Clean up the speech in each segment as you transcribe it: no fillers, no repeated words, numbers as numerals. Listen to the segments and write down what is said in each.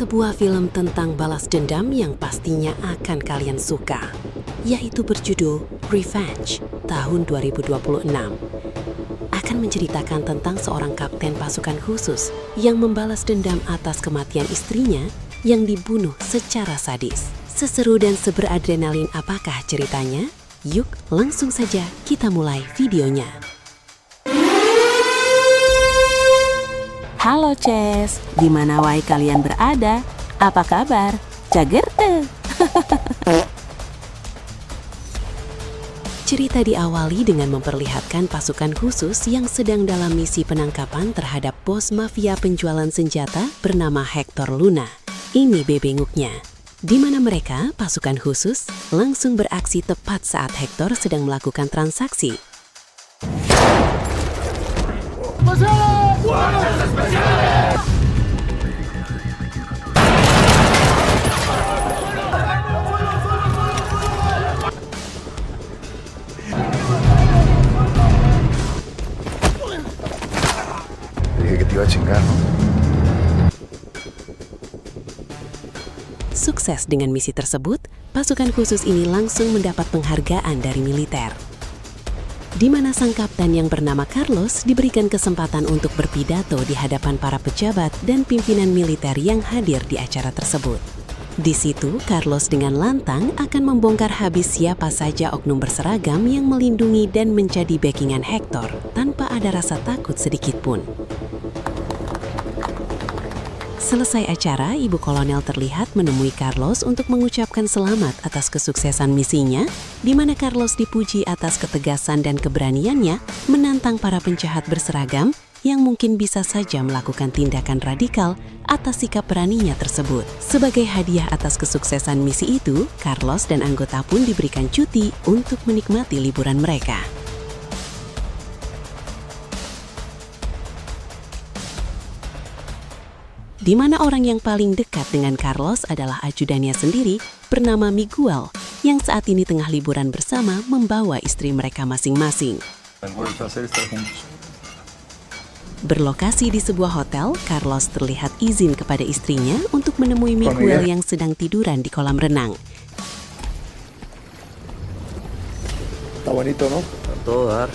sebuah film tentang balas dendam yang pastinya akan kalian suka, yaitu berjudul Revenge tahun 2026. Akan menceritakan tentang seorang kapten pasukan khusus yang membalas dendam atas kematian istrinya yang dibunuh secara sadis. Seseru dan seberadrenalin apakah ceritanya? Yuk, langsung saja kita mulai videonya. Halo Ces, di mana wae kalian berada? Apa kabar? Cagerte. Cerita diawali dengan memperlihatkan pasukan khusus yang sedang dalam misi penangkapan terhadap bos mafia penjualan senjata bernama Hector Luna. Ini bebenguknya. Di mana mereka, pasukan khusus, langsung beraksi tepat saat Hector sedang melakukan transaksi. Dije que te iba a chingar, ¿no? Sukses dengan misi tersebut, pasukan khusus ini langsung mendapat penghargaan dari militer. Di mana sang kapten yang bernama Carlos diberikan kesempatan untuk berpidato di hadapan para pejabat dan pimpinan militer yang hadir di acara tersebut. Di situ, Carlos dengan lantang akan membongkar habis siapa saja oknum berseragam yang melindungi dan menjadi backingan Hector tanpa ada rasa takut sedikit pun. Selesai acara, Ibu Kolonel terlihat menemui Carlos untuk mengucapkan selamat atas kesuksesan misinya, di mana Carlos dipuji atas ketegasan dan keberaniannya menantang para penjahat berseragam yang mungkin bisa saja melakukan tindakan radikal atas sikap beraninya tersebut. Sebagai hadiah atas kesuksesan misi itu, Carlos dan anggota pun diberikan cuti untuk menikmati liburan mereka. Di mana orang yang paling dekat dengan Carlos adalah ajudannya sendiri bernama Miguel, yang saat ini tengah liburan bersama membawa istri mereka masing-masing. Berlokasi di sebuah hotel, Carlos terlihat izin kepada istrinya untuk menemui Miguel yang sedang tiduran di kolam renang. Está bonito, ¿no? Todo dar.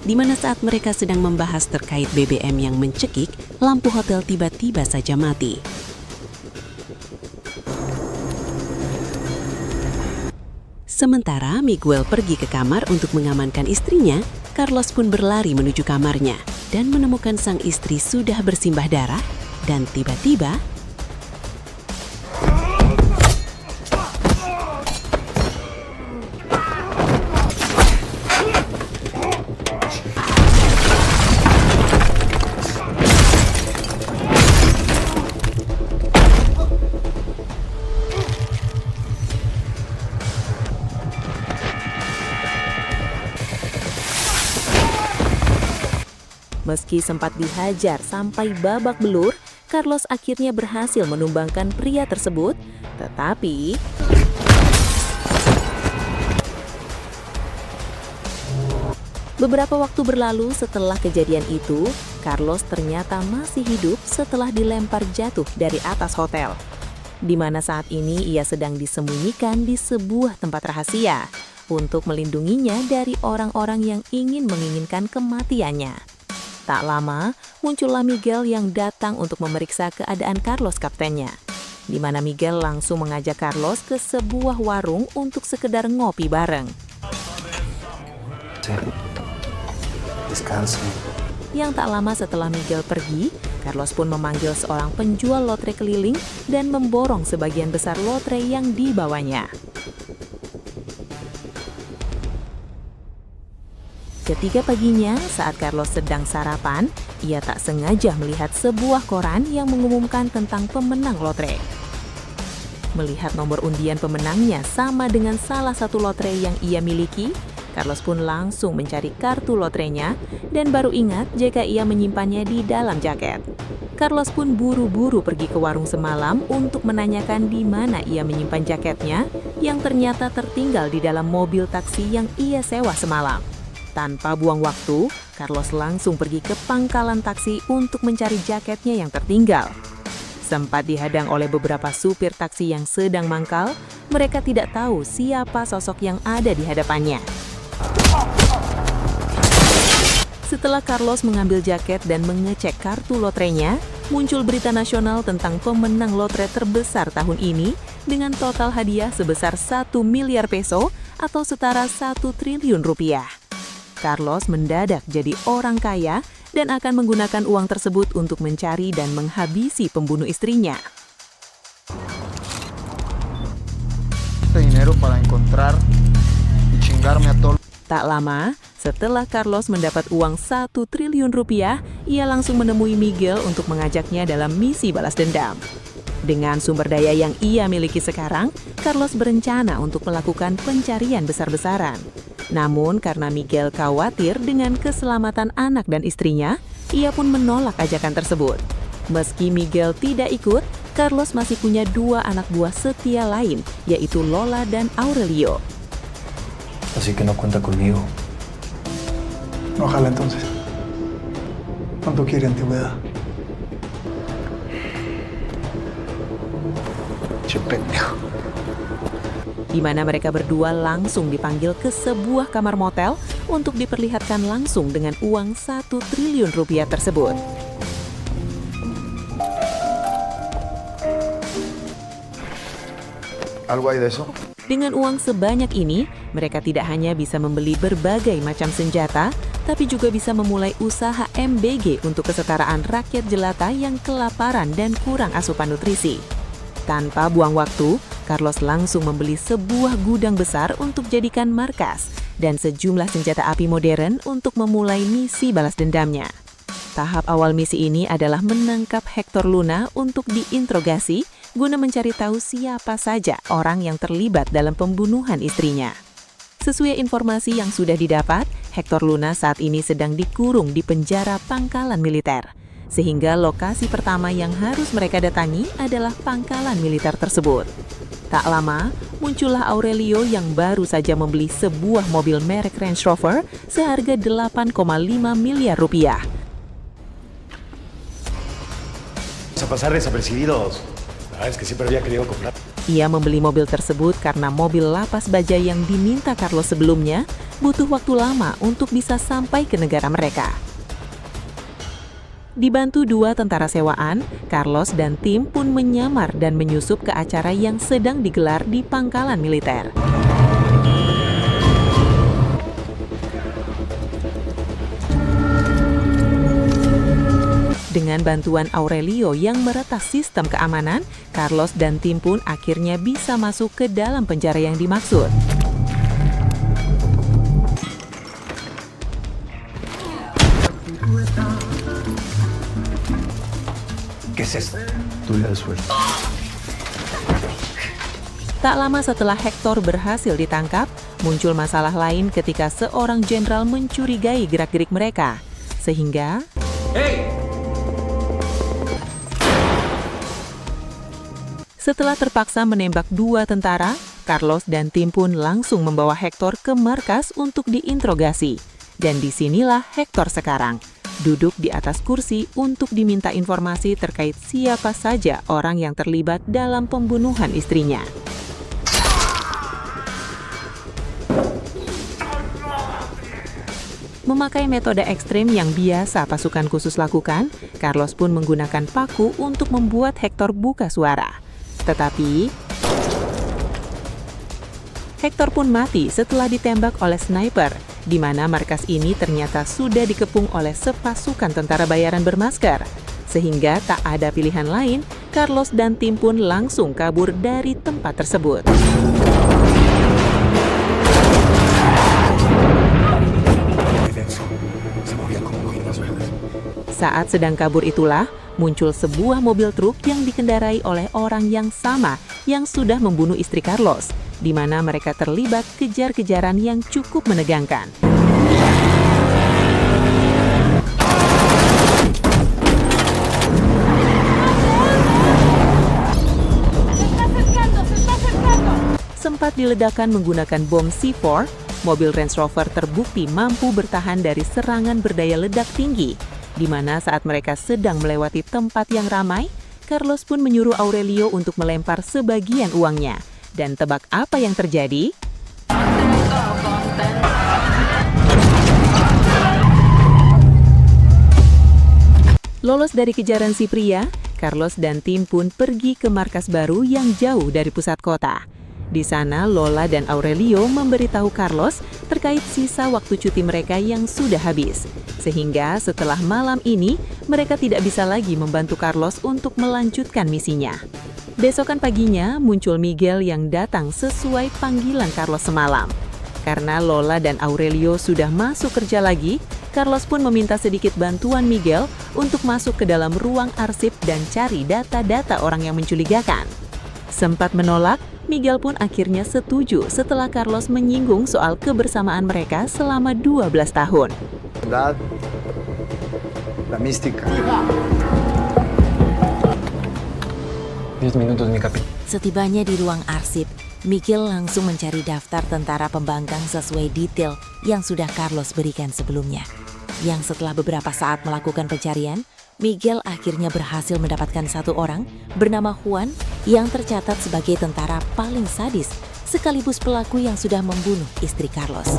Di mana saat mereka sedang membahas terkait BBM yang mencekik, lampu hotel tiba-tiba saja mati. Sementara Miguel pergi ke kamar untuk mengamankan istrinya, Carlos pun berlari menuju kamarnya dan menemukan sang istri sudah bersimbah darah dan tiba-tiba meski sempat dihajar sampai babak belur, Carlos akhirnya berhasil menumbangkan pria tersebut, tetapi beberapa waktu berlalu setelah kejadian itu, Carlos ternyata masih hidup setelah dilempar jatuh dari atas hotel. Di mana saat ini ia sedang disembunyikan di sebuah tempat rahasia untuk melindunginya dari orang-orang yang menginginkan kematiannya. Tak lama, muncullah Miguel yang datang untuk memeriksa keadaan Carlos kaptennya. Di mana Miguel langsung mengajak Carlos ke sebuah warung untuk sekedar ngopi bareng. Descansa. Yang tak lama setelah Miguel pergi, Carlos pun memanggil seorang penjual lotre keliling dan memborong sebagian besar lotre yang dibawanya. Ketiga paginya, saat Carlos sedang sarapan, ia tak sengaja melihat sebuah koran yang mengumumkan tentang pemenang lotre. Melihat nomor undian pemenangnya sama dengan salah satu lotre yang ia miliki, Carlos pun langsung mencari kartu lotrenya dan baru ingat jika ia menyimpannya di dalam jaket. Carlos pun buru-buru pergi ke warung semalam untuk menanyakan di mana ia menyimpan jaketnya yang ternyata tertinggal di dalam mobil taksi yang ia sewa semalam. Tanpa buang waktu, Carlos langsung pergi ke pangkalan taksi untuk mencari jaketnya yang tertinggal. Sempat dihadang oleh beberapa supir taksi yang sedang mangkal, mereka tidak tahu siapa sosok yang ada di hadapannya. Setelah Carlos mengambil jaket dan mengecek kartu lotrenya, muncul berita nasional tentang pemenang lotre terbesar tahun ini dengan total hadiah sebesar 1 miliar peso atau setara 1 triliun rupiah. Carlos mendadak jadi orang kaya dan akan menggunakan uang tersebut untuk mencari dan menghabisi pembunuh istrinya. Dinero para encontrar y chingarme a todos. Tak lama, setelah Carlos mendapat uang 1 triliun rupiah, ia langsung menemui Miguel untuk mengajaknya dalam misi balas dendam. Dengan sumber daya yang ia miliki sekarang, Carlos berencana untuk melakukan pencarian besar-besaran. Namun karena Miguel khawatir dengan keselamatan anak dan istrinya, ia pun menolak ajakan tersebut. Meski Miguel tidak ikut, Carlos masih punya 2 anak buah setia lain, yaitu Lola dan Aurelio. Así que no cuenta conmigo. No, ojalá entonces. ¿Cuánto quiere antigüedad? Che pendejo. Di mana mereka berdua langsung dipanggil ke sebuah kamar motel untuk diperlihatkan langsung dengan uang 1 triliun rupiah tersebut. ¿Algo hay de eso? Dengan uang sebanyak ini, mereka tidak hanya bisa membeli berbagai macam senjata, tapi juga bisa memulai usaha MBG untuk kesetaraan rakyat jelata yang kelaparan dan kurang asupan nutrisi. Tanpa buang waktu, Carlos langsung membeli sebuah gudang besar untuk jadikan markas dan sejumlah senjata api modern untuk memulai misi balas dendamnya. Tahap awal misi ini adalah menangkap Hector Luna untuk diinterogasi guna mencari tahu siapa saja orang yang terlibat dalam pembunuhan istrinya. Sesuai informasi yang sudah didapat, Hector Luna saat ini sedang dikurung di penjara pangkalan militer. Sehingga lokasi pertama yang harus mereka datangi adalah pangkalan militer tersebut. Tak lama, muncullah Aurelio yang baru saja membeli sebuah mobil merek Range Rover seharga 8,5 miliar rupiah. A pasar desapercibidos. Es que siempre había querido comprar. Ia membeli mobil tersebut karena mobil lapas baja yang diminta Carlos sebelumnya butuh waktu lama untuk bisa sampai ke negara mereka. Dibantu 2 tentara sewaan, Carlos dan tim pun menyamar dan menyusup ke acara yang sedang digelar di pangkalan militer. Dengan bantuan Aurelio yang meretas sistem keamanan, Carlos dan tim pun akhirnya bisa masuk ke dalam penjara yang dimaksud. ¿Qué es esto? Tuya de suerte. Tak lama setelah Hector berhasil ditangkap, muncul masalah lain ketika seorang jenderal mencurigai gerak-gerik mereka. Sehingga setelah terpaksa menembak 2 tentara, Carlos dan tim pun langsung membawa Hector ke markas untuk diinterogasi. Dan disinilah Hector sekarang, duduk di atas kursi untuk diminta informasi terkait siapa saja orang yang terlibat dalam pembunuhan istrinya. Memakai metode ekstrim yang biasa pasukan khusus lakukan, Carlos pun menggunakan paku untuk membuat Hector buka suara. Tetapi Hector pun mati setelah ditembak oleh sniper, di mana markas ini ternyata sudah dikepung oleh sepasukan tentara bayaran bermasker. Sehingga tak ada pilihan lain, Carlos dan tim pun langsung kabur dari tempat tersebut. Saat sedang kabur itulah, muncul sebuah mobil truk yang dikendarai oleh orang yang sama yang sudah membunuh istri Carlos, di mana mereka terlibat kejar-kejaran yang cukup menegangkan. Sempat diledakkan menggunakan bom C4, mobil Range Rover terbukti mampu bertahan dari serangan berdaya ledak tinggi, di mana saat mereka sedang melewati tempat yang ramai, Carlos pun menyuruh Aurelio untuk melempar sebagian uangnya. Dan tebak apa yang terjadi? Lolos dari kejaran si pria, Carlos dan tim pun pergi ke markas baru yang jauh dari pusat kota. Di sana, Lola dan Aurelio memberitahu Carlos terkait sisa waktu cuti mereka yang sudah habis. Sehingga setelah malam ini, mereka tidak bisa lagi membantu Carlos untuk melanjutkan misinya. Besokan paginya, muncul Miguel yang datang sesuai panggilan Carlos semalam. Karena Lola dan Aurelio sudah masuk kerja lagi, Carlos pun meminta sedikit bantuan Miguel untuk masuk ke dalam ruang arsip dan cari data-data orang yang mencurigakan. Sempat menolak, Miguel pun akhirnya setuju setelah Carlos menyinggung soal kebersamaan mereka selama 12 tahun. La mística. 10 minutos, mi capi. Setibanya di ruang arsip, Miguel langsung mencari daftar tentara pembangkang sesuai detail yang sudah Carlos berikan sebelumnya. Yang setelah beberapa saat melakukan pencarian, Miguel akhirnya berhasil mendapatkan satu orang bernama Juan yang tercatat sebagai tentara paling sadis sekaligus pelaku yang sudah membunuh istri Carlos.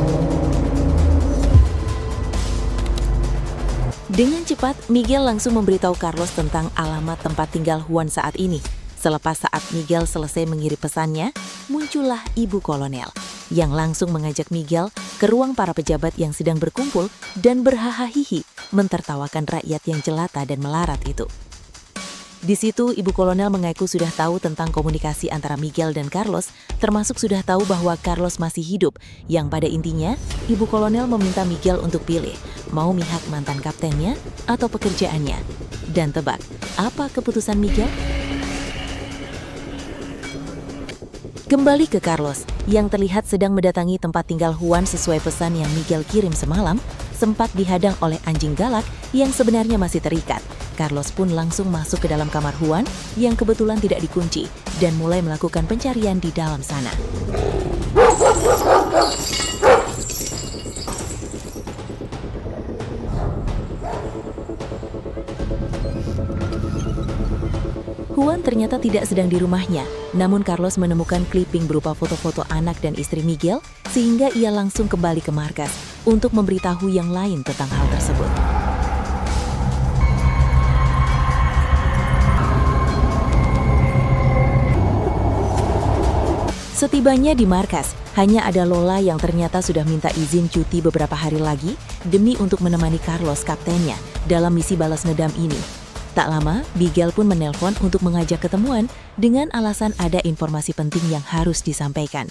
Dengan cepat, Miguel langsung memberitahu Carlos tentang alamat tempat tinggal Juan saat ini. Selepas saat Miguel selesai mengirim pesannya, muncullah Ibu Kolonel yang langsung mengajak Miguel ke ruang para pejabat yang sedang berkumpul dan berhahaha mentertawakan rakyat yang jelata dan melarat itu. Di situ, Ibu Kolonel mengaku sudah tahu tentang komunikasi antara Miguel dan Carlos, termasuk sudah tahu bahwa Carlos masih hidup, yang pada intinya, Ibu Kolonel meminta Miguel untuk pilih, mau mihak mantan kaptennya atau pekerjaannya. Dan tebak, apa keputusan Miguel? Kembali ke Carlos, yang terlihat sedang mendatangi tempat tinggal Juan sesuai pesan yang Miguel kirim semalam, sempat dihadang oleh anjing galak yang sebenarnya masih terikat. Carlos pun langsung masuk ke dalam kamar Juan yang kebetulan tidak dikunci dan mulai melakukan pencarian di dalam sana. Juan ternyata tidak sedang di rumahnya, namun Carlos menemukan clipping berupa foto-foto anak dan istri Miguel, sehingga ia langsung kembali ke markas untuk memberitahu yang lain tentang hal tersebut. Setibanya di markas, hanya ada Lola yang ternyata sudah minta izin cuti beberapa hari lagi demi untuk menemani Carlos kaptennya dalam misi balas ngedam ini. Tak lama, Miguel pun menelpon untuk mengajak ketemuan dengan alasan ada informasi penting yang harus disampaikan.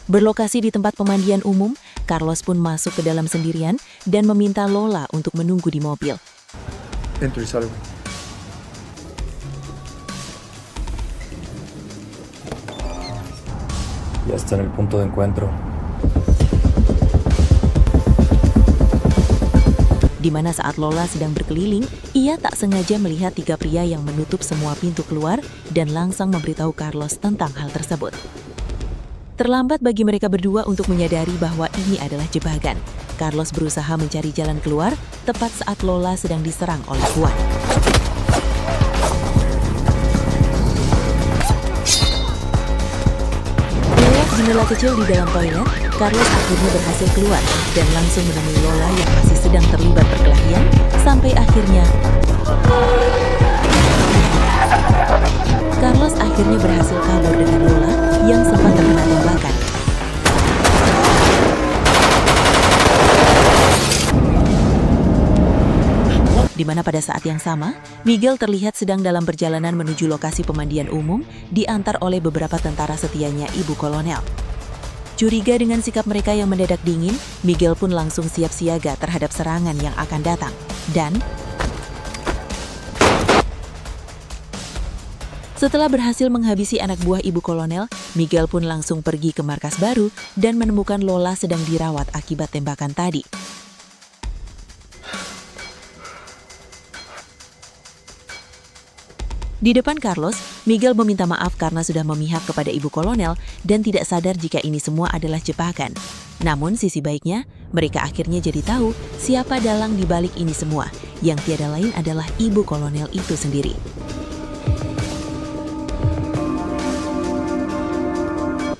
Berlokasi di tempat pemandian umum, Carlos pun masuk ke dalam sendirian dan meminta Lola untuk menunggu di mobil. Entro y salgo. Ya está en el punto de encuentro. Di mana saat Lola sedang berkeliling, ia tak sengaja melihat tiga pria yang menutup semua pintu keluar dan langsung memberitahu Carlos tentang hal tersebut. Terlambat bagi mereka berdua untuk menyadari bahwa ini adalah jebakan. Carlos berusaha mencari jalan keluar tepat saat Lola sedang diserang oleh Juan. Lewat jendela kecil di dalam toilet, Carlos akhirnya berhasil keluar dan langsung menemui Lola yang masih sedang terlibat perkelahian sampai akhirnya Carlos akhirnya berhasil kabur dengan Lola yang sempat terkena tembakan. Di mana pada saat yang sama, Miguel terlihat sedang dalam perjalanan menuju lokasi pemandian umum diantar oleh beberapa tentara setianya Ibu Kolonel. Curiga dengan sikap mereka yang mendadak dingin, Miguel pun langsung siap siaga terhadap serangan yang akan datang. Dan setelah berhasil menghabisi anak buah Ibu Kolonel, Miguel pun langsung pergi ke markas baru dan menemukan Lola sedang dirawat akibat tembakan tadi. Di depan Carlos, Miguel meminta maaf karena sudah memihak kepada Ibu Kolonel dan tidak sadar jika ini semua adalah jebakan. Namun sisi baiknya, Mereka akhirnya jadi tahu siapa dalang di balik ini semua, yang tiada lain adalah ibu kolonel itu sendiri.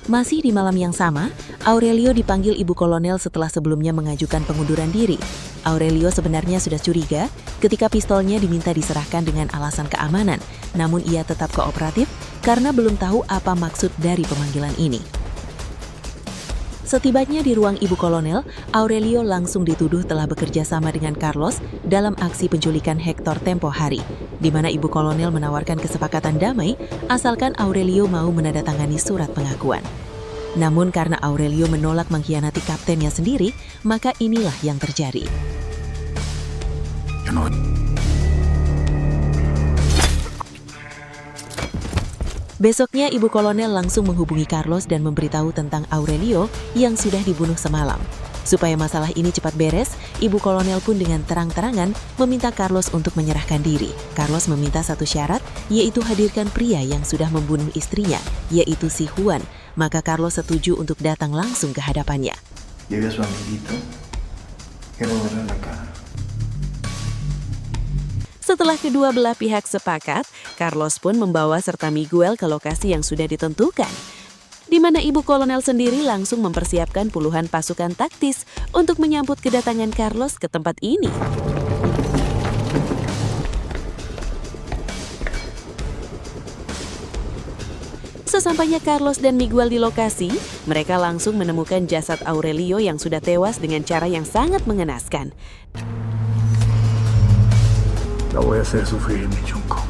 Masih di malam yang sama, Aurelio dipanggil ibu kolonel setelah sebelumnya mengajukan pengunduran diri. Aurelio sebenarnya sudah curiga ketika pistolnya diminta diserahkan dengan alasan keamanan, namun ia tetap kooperatif karena belum tahu apa maksud dari pemanggilan ini. Setibanya di ruang ibu kolonel, Aurelio langsung dituduh telah bekerja sama dengan Carlos dalam aksi penculikan Hector tempo hari, di mana ibu kolonel menawarkan kesepakatan damai asalkan Aurelio mau menandatangani surat pengakuan. Namun karena Aurelio menolak mengkhianati kaptennya sendiri, maka inilah yang terjadi. Besoknya ibu kolonel langsung menghubungi Carlos dan memberitahu tentang Aurelio yang sudah dibunuh semalam. Supaya masalah ini cepat beres, ibu kolonel pun dengan terang-terangan meminta Carlos untuk menyerahkan diri. Carlos meminta satu syarat, yaitu hadirkan pria yang sudah membunuh istrinya, yaitu si Juan. Maka Carlos setuju untuk datang langsung ke hadapannya. Y había su amiguito que no me la cara. Setelah kedua belah pihak sepakat, Carlos pun membawa serta Miguel ke lokasi yang sudah ditentukan, di mana ibu kolonel sendiri langsung mempersiapkan puluhan pasukan taktis untuk menyambut kedatangan Carlos ke tempat ini. Sesampainya Carlos dan Miguel di lokasi, mereka langsung menemukan jasad Aurelio yang sudah tewas dengan cara yang sangat mengenaskan. La voy a hacer sufrir, mi chunco.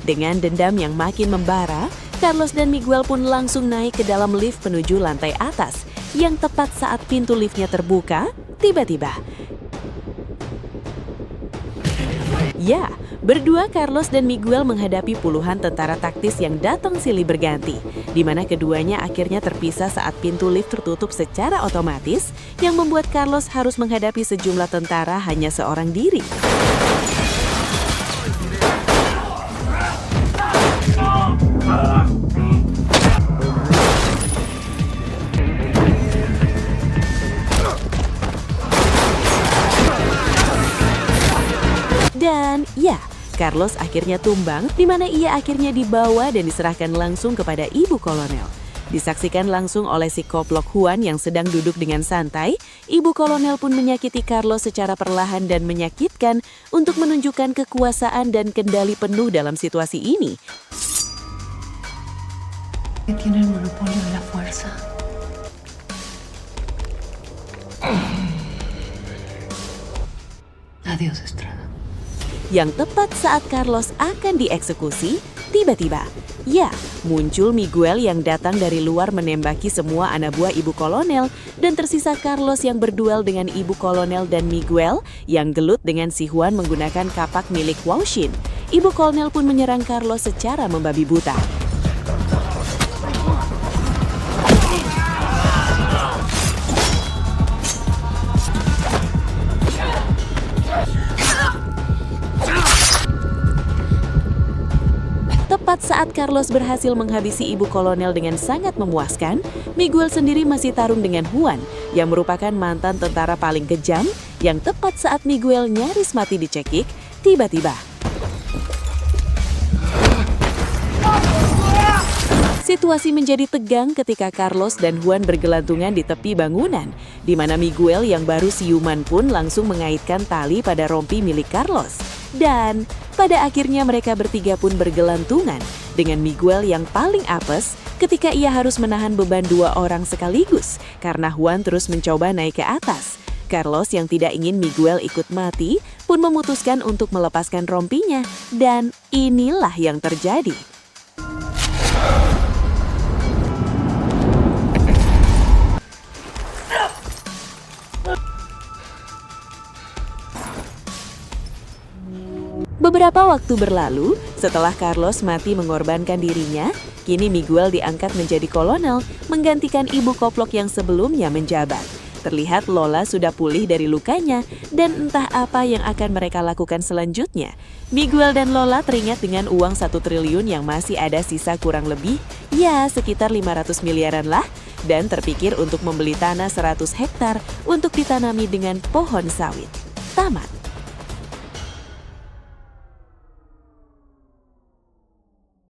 Dengan dendam yang makin membara, Carlos dan Miguel pun langsung naik ke dalam lift menuju lantai atas, yang tepat saat pintu liftnya terbuka, tiba-tiba. Ya, berdua Carlos dan Miguel menghadapi puluhan tentara taktis yang datang silih berganti, di mana keduanya akhirnya terpisah saat pintu lift tertutup secara otomatis, yang membuat Carlos harus menghadapi sejumlah tentara hanya seorang diri. Dan ya, Carlos akhirnya tumbang, di mana ia akhirnya dibawa dan diserahkan langsung kepada ibu kolonel. Disaksikan langsung oleh si koplok Juan yang sedang duduk dengan santai, ibu kolonel pun menyakiti Carlos secara perlahan dan menyakitkan untuk menunjukkan kekuasaan dan kendali penuh dalam situasi ini. Tiene el monopolio de la fuerza. Adiós, Estrada. Yang tepat saat Carlos akan dieksekusi, tiba-tiba, ya, muncul Miguel yang datang dari luar menembaki semua anak buah ibu kolonel, dan tersisa Carlos yang berduel dengan ibu kolonel dan Miguel yang gelut dengan si Juan menggunakan kapak milik Waushin. Ibu kolonel pun menyerang Carlos secara membabi buta. Tepat saat Carlos berhasil menghabisi ibu kolonel dengan sangat memuaskan, Miguel sendiri masih tarung dengan Juan, yang merupakan mantan tentara paling kejam, yang tepat saat Miguel nyaris mati dicekik, tiba-tiba. Situasi menjadi tegang ketika Carlos dan Juan bergelantungan di tepi bangunan, di mana Miguel yang baru siuman pun langsung mengaitkan tali pada rompi milik Carlos. Dan pada akhirnya mereka bertiga pun bergelantungan, dengan Miguel yang paling apes ketika ia harus menahan beban dua orang sekaligus, karena Juan terus mencoba naik ke atas. Carlos yang tidak ingin Miguel ikut mati pun memutuskan untuk melepaskan rompinya, dan inilah yang terjadi. Beberapa waktu berlalu, setelah Carlos mati mengorbankan dirinya, kini Miguel diangkat menjadi kolonel, menggantikan ibu koplok yang sebelumnya menjabat. Terlihat Lola sudah pulih dari lukanya, dan entah apa yang akan mereka lakukan selanjutnya. Miguel dan Lola teringat dengan uang 1 triliun yang masih ada sisa kurang lebih, ya sekitar 500 miliaran lah, dan terpikir untuk membeli tanah 100 hektar untuk ditanami dengan pohon sawit. Tamat.